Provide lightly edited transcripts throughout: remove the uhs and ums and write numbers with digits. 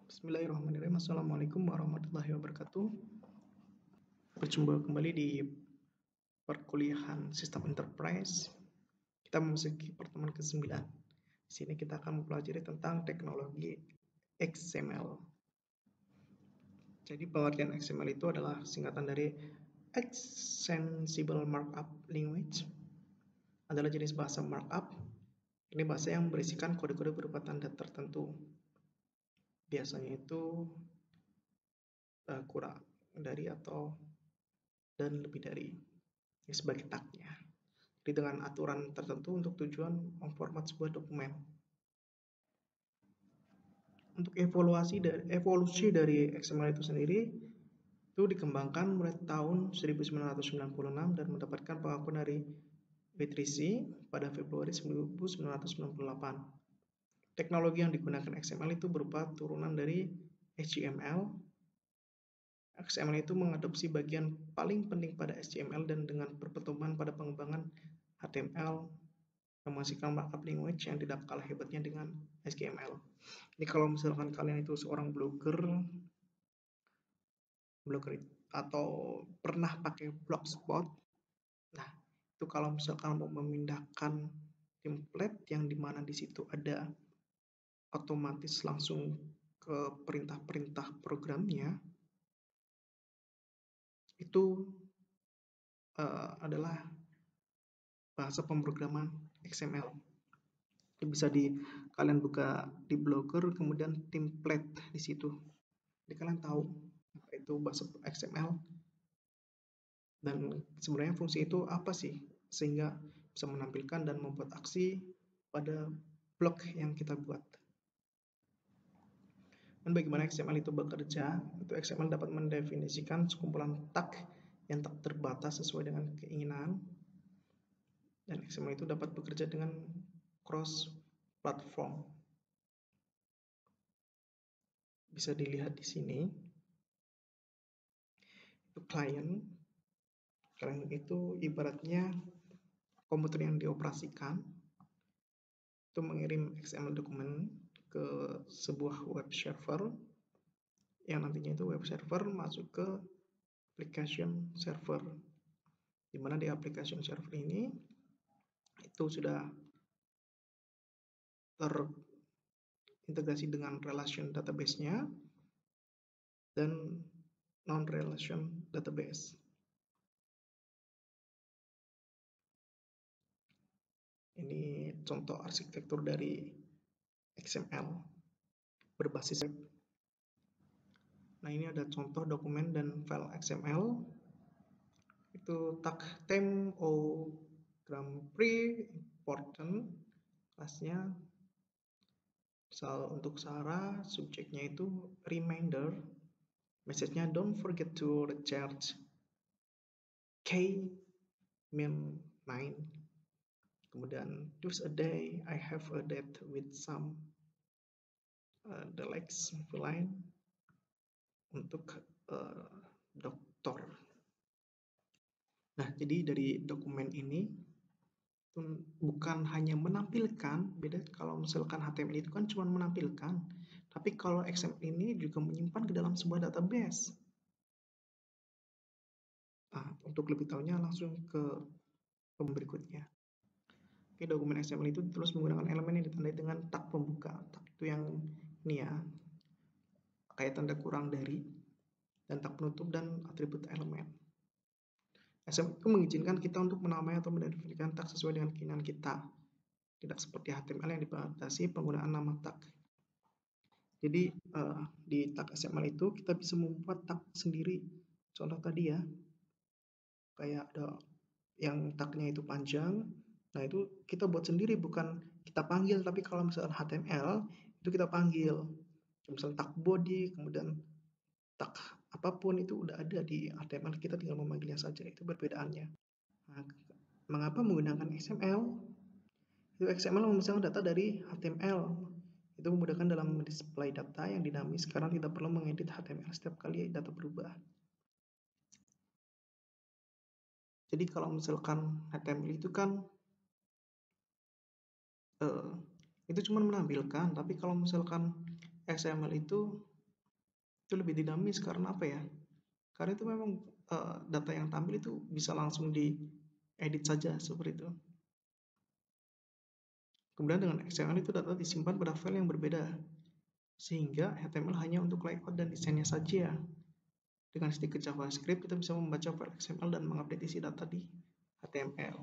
Bismillahirrahmanirrahim. Assalamualaikum warahmatullahi wabarakatuh. Berjumpa kembali di perkuliahan Sistem Enterprise. Kita memasuki pertemuan ke-9. Di sini kita akan mempelajari tentang teknologi XML. Jadi pengertian XML itu adalah singkatan dari Extensible Markup Language. Adalah jenis bahasa markup. Ini bahasa yang berisikan kode-kode berupa tanda tertentu. Biasanya itu kurang dari atau dan lebih dari sebagai tagnya. Jadi dengan aturan tertentu untuk tujuan memformat sebuah dokumen. Untuk evolusi dari XML itu sendiri itu dikembangkan mulai tahun 1996 dan mendapatkan pengakuan dari W3C pada Februari 1998. Teknologi yang digunakan XML itu berupa turunan dari HTML. XML itu mengadopsi bagian paling penting pada HTML dan dengan pertemuan pada pengembangan HTML menghasilkan markup language yang tidak kalah hebatnya dengan HTML. Jadi kalau misalkan kalian itu seorang blogger atau pernah pakai Blogspot, nah itu kalau misalkan mau memindahkan template yang dimana di situ ada otomatis langsung ke perintah-perintah programnya, itu adalah bahasa pemrograman XML. Bisa kalian buka di Blogger, kemudian template di situ. Jadi kalian tahu itu bahasa XML dan sebenarnya fungsi itu apa sih, sehingga bisa menampilkan dan membuat aksi pada blog yang kita buat. Dan bagaimana XML itu bekerja? Itu XML dapat mendefinisikan sekumpulan tag yang tak terbatas sesuai dengan keinginan. Dan XML itu dapat bekerja dengan cross platform. Bisa dilihat di sini. Itu klien itu ibaratnya komputer yang dioperasikan. Itu mengirim XML dokumen ke sebuah web server yang nantinya itu web server masuk ke application server, di mana di application server ini itu sudah terintegrasi dengan relation database-nya dan non-relation database. Ini contoh arsitektur dari XML berbasis web. Nah, ini ada contoh dokumen dan file XML. Itu tag theme o Grand Prix important, kelasnya misal untuk Sarah, subjeknya itu reminder, message-nya don't forget to recharge K-9. Kemudian choose a day, I have a date with some the legs line untuk dokter. Nah, jadi dari dokumen ini bukan hanya menampilkan, beda kalau misalkan HTML itu kan cuma menampilkan, tapi kalau XML ini juga menyimpan ke dalam sebuah database. Nah, untuk lebih tahunya langsung ke berikutnya. Oke, dokumen XML itu terus menggunakan elemen yang ditandai dengan tag pembuka. Tag itu yang ini ya, kayak tanda kurang dari, dan tag penutup dan atribut elemen. XML itu mengizinkan kita untuk menamai atau mendefinisikan tag sesuai dengan keinginan kita. Tidak seperti HTML yang dibatasi penggunaan nama tag. Jadi di tag XML itu kita bisa membuat tag sendiri. Contoh tadi ya, kayak ada yang tagnya itu panjang. Nah, itu kita buat sendiri, bukan kita panggil. Tapi kalau misalkan HTML itu kita panggil. Misalnya tag body, kemudian tag apapun itu udah ada di HTML, kita tinggal memanggilnya saja. Itu perbedaannya. Nah, mengapa menggunakan XML? Itu XML memisahkan data dari HTML. Itu memudahkan dalam display data yang dinamis karena tidak perlu mengedit HTML setiap kali data berubah. Jadi kalau misalkan HTML itu kan itu cuma menampilkan, tapi kalau misalkan XML itu itu lebih dinamis karena apa ya? Karena itu memang data yang tampil itu bisa langsung diedit saja seperti itu. Kemudian dengan XML itu data disimpan pada file yang berbeda, sehingga HTML hanya untuk layout dan desainnya saja. Dengan sedikit JavaScript kita bisa membaca file XML dan mengupdate isi data di HTML.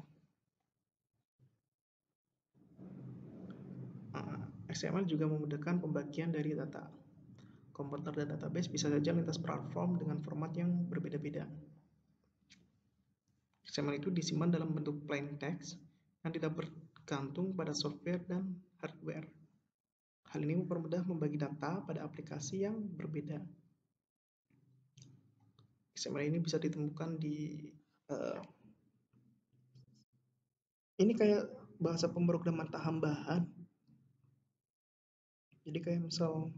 XML juga memudahkan pembagian dari data. Komputer dan database bisa saja lintas platform dengan format yang berbeda-beda. XML itu disimpan dalam bentuk plain text yang tidak bergantung pada software dan hardware. Hal ini mempermudah membagi data pada aplikasi yang berbeda. XML ini bisa ditemukan di ini kayak bahasa pemrograman tambahan. Jadi kayak misal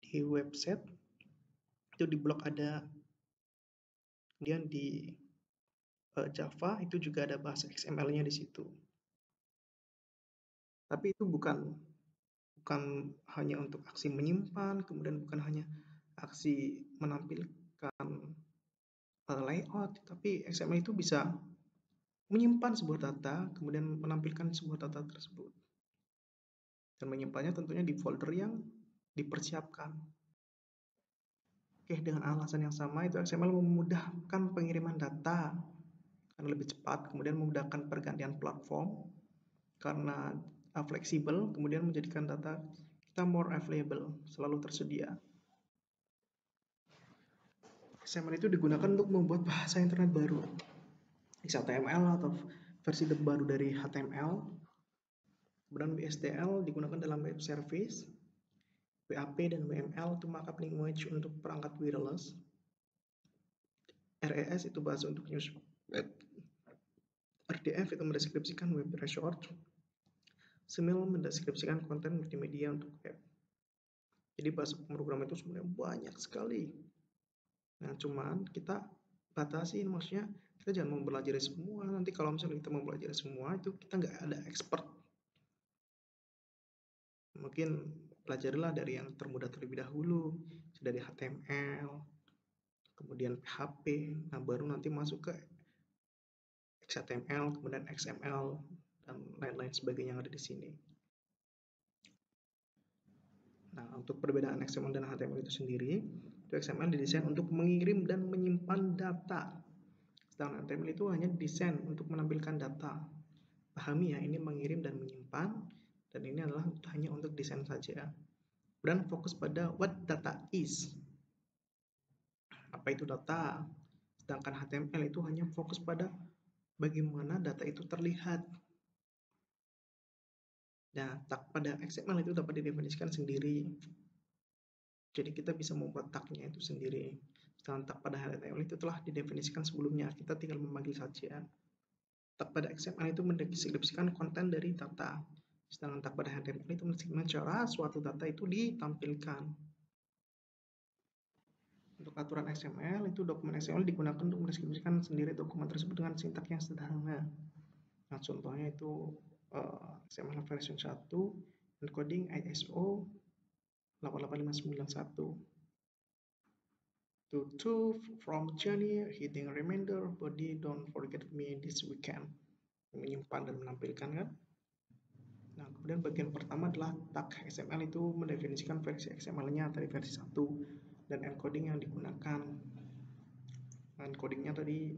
di website itu di blog ada, kemudian di Java itu juga ada bahasa XML-nya di situ. Tapi itu bukan hanya untuk aksi menyimpan, kemudian bukan hanya aksi menampilkan layout, tapi XML itu bisa menyimpan sebuah data, kemudian menampilkan sebuah data tersebut. Dan menyimpannya tentunya di folder yang dipersiapkan. Oke, dengan alasan yang sama itu XML memudahkan pengiriman data karena lebih cepat, kemudian memudahkan pergantian platform karena fleksibel, kemudian menjadikan data kita more available, selalu tersedia. XML itu digunakan untuk membuat bahasa internet baru, XHTML atau versi terbaru dari HTML. Kemudian WSTL digunakan dalam web service, WAP dan WML itu markup language untuk perangkat wireless. RES itu bahasa untuk news web. RDF itu mendeskripsikan web resort. Simil mendeskripsikan konten multimedia untuk web. Jadi bahasa pemrograman itu sebenarnya banyak sekali. Nah, cuman kita batasi, maksudnya kita jangan mempelajari semua. Nanti kalau misalnya kita mempelajari semua itu kita nggak ada expert. Mungkin pelajarilah dari yang termudah terlebih dahulu, dari HTML, kemudian PHP, nah baru nanti masuk ke XHTML, kemudian XML, dan lain-lain sebagainya yang ada di sini. Nah, untuk perbedaan XML dan HTML itu sendiri, itu XML didesain untuk mengirim dan menyimpan data. Sedangkan HTML itu hanya didesain untuk menampilkan data. Pahami ya, ini mengirim dan menyimpan, dan ini adalah hanya untuk desain saja. Dan fokus pada what data is. Apa itu data? Sedangkan HTML itu hanya fokus pada bagaimana data itu terlihat. Nah, pada XML itu dapat didefinisikan sendiri. Jadi kita bisa membuat tagnya itu sendiri. Sedangkan tag pada HTML itu telah didefinisikan sebelumnya. Kita tinggal memanggil saja. Tag pada XML itu mendeskripsikan konten dari data. Sedangkan tag pada HTML itu mendeskripsikan cara suatu data itu ditampilkan. Untuk aturan XML, itu dokumen XML digunakan untuk mendeskripsikan sendiri dokumen tersebut dengan sintak yang sederhana. Nah, contohnya itu XML version 1, encoding ISO 88591. To from Johnny, hitting reminder, body don't forget me this weekend. Menyimpan dan menampilkan kan. Nah, kemudian bagian pertama adalah tag XML itu mendefinisikan versi XML-nya dari versi 1 dan encoding yang digunakan. Nah, encodingnya tadi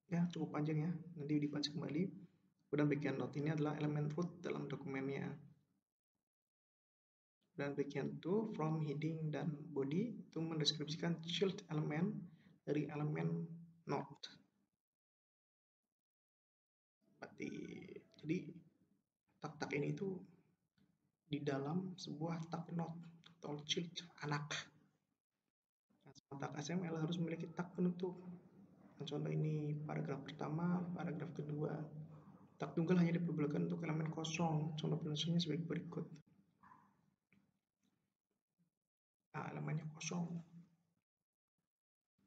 ya cukup panjang ya, nanti dibaca kembali. Kemudian bagian note ini adalah elemen root dalam dokumennya. Dan bagian 2 from heading dan body itu mendeskripsikan child element dari elemen node. Jadi tag-tag ini itu di dalam sebuah tag node atau child anak. Nah, tag XML harus memiliki tag penutup. Nah, contoh ini paragraf pertama, paragraf kedua. Tag tunggal hanya diperbolehkan untuk elemen kosong. Contoh penulisannya sebagai berikut. Nah, elemennya kosong,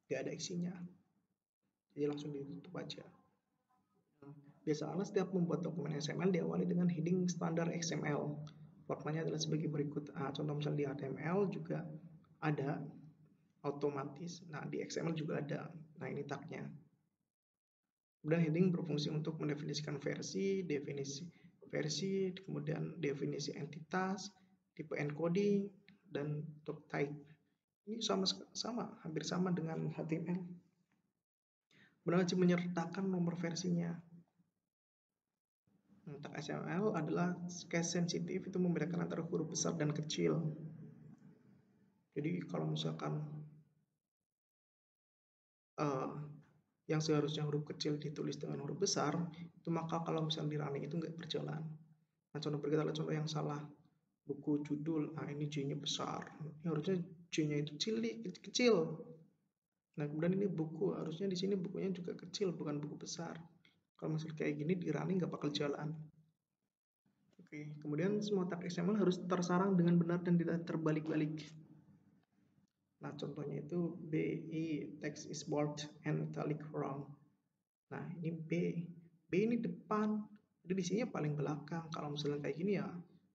gak ada isinya, jadi langsung ditutup aja. Biasalah setiap membuat dokumen XML diawali dengan heading standar XML. Formatnya adalah sebagai berikut. Contoh misalnya di HTML juga ada otomatis. Nah, di XML juga ada. Nah, ini tagnya. Kemudian heading berfungsi untuk mendefinisikan versi, kemudian definisi entitas, tipe encoding, dan top type. Ini hampir sama dengan HTML. Wajib menyertakan nomor versinya. Tag XML adalah case sensitif, itu membedakan antara huruf besar dan kecil. Jadi kalau misalkan yang seharusnya huruf kecil ditulis dengan huruf besar, itu maka kalau misalnya di running itu nggak berjalan. Nah, contoh kita lihat contoh yang salah. Buku judul, nah ini J-nya besar. Ini harusnya J-nya itu kecil. Nah, kemudian ini buku, harusnya di sini bukunya juga kecil, bukan buku besar. Kalau misalnya kayak gini di running nggak bakal jalan. Oke, kemudian semua tag XML harus tersarang dengan benar dan tidak terbalik-balik. Nah, contohnya itu BI, text is bold and italic wrong. Nah, ini B ini depan, jadi di sini paling belakang. Kalau misalnya kayak gini ya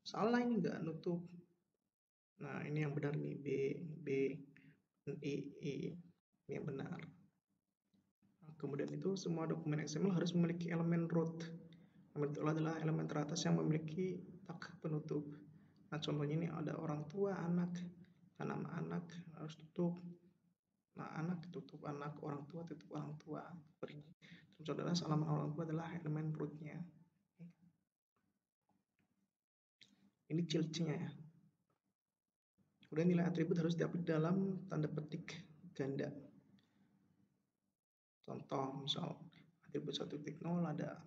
salah, ini nggak nutup. Nah, ini yang benar nih, B, I, ini yang benar. Nah, kemudian itu semua dokumen XML harus memiliki elemen root. Elemen itu adalah elemen teratas yang memiliki tag penutup. Nah, contohnya ini ada orang tua, anak. Nah, nama anak harus tutup. Nah, anak tutup anak, orang tua tutup orang tua. Seperti ini. Contohnya halaman orang tua adalah elemen rootnya. Ini ciri-cirinya ya. Kemudian nilai atribut harus diupdate dalam tanda petik ganda. Contoh misal atribut 1.0 ada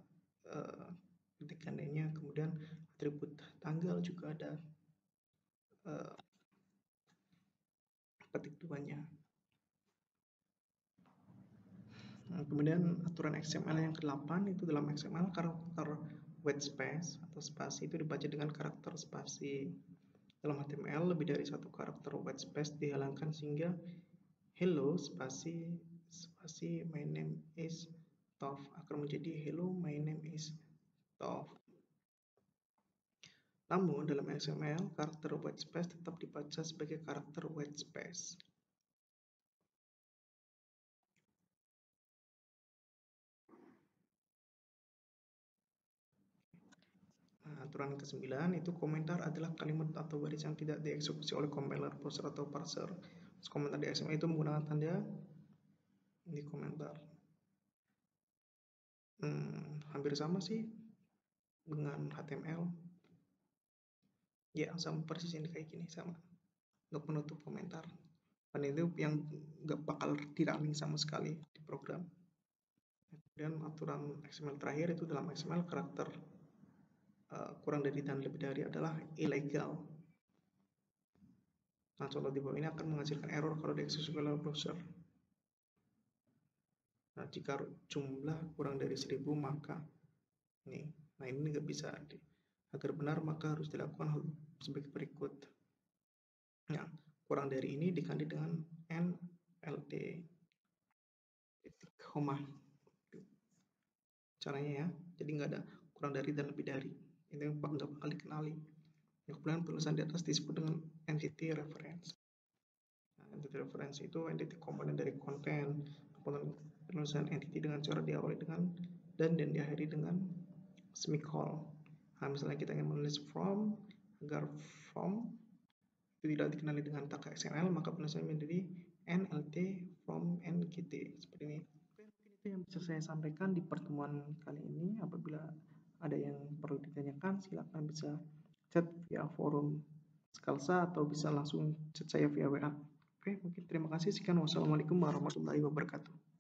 petik gandanya, kemudian atribut tanggal juga ada petik duanya. Nah, kemudian aturan XML yang ke-8 itu dalam XML karakter white space atau spasi itu dibaca dengan karakter spasi. Dalam HTML lebih dari satu karakter white space dihilangkan sehingga hello spasi my name is Tov akan menjadi hello my name is Tov. Namun dalam XML karakter white space tetap dibaca sebagai karakter white space. Nah, aturan ke-9 itu komentar adalah kalimat atau baris yang tidak dieksekusi oleh compiler, browser, atau parser. Terus komentar di XML itu menggunakan tanda di komentar. Hampir sama sih dengan HTML. Ya, sama persis ini kayak gini, sama. Untuk menutup komentar. Dan itu yang nggak bakal di-running sama sekali di program. Kemudian aturan XML terakhir itu dalam XML karakter kurang dari dan lebih dari adalah ilegal. Nah, contoh di bawah ini akan menghasilkan error kalau dieksekusi oleh browser. Nah, jika jumlah kurang dari 1000 maka ini. Nah, ini nggak bisa. Agar benar maka harus dilakukan hal sebagai berikut. Nah, kurang dari ini diganti dengan NLT titik koma. Caranya ya, jadi nggak ada kurang dari dan lebih dari. Ini nggak bakal dikenali. Kemudian penulisan di atas disebut dengan entity reference. Nah, entity reference itu entity komponen dari konten. Komponen penulisan entity dengan cara diawali dengan dan diakhiri dengan semicolon. Nah, misalnya kita ingin menulis from agar from itu tidak dikenali dengan tag XML, maka penulisannya menjadi NLT from NGT seperti ini. Itu yang bisa saya sampaikan di pertemuan kali ini. Apabila ada yang perlu ditanyakan, silakan bisa chat via forum Skalsa atau bisa langsung chat saya via WA. Oke, mungkin terima kasih. Sekian, wassalamualaikum warahmatullahi wabarakatuh.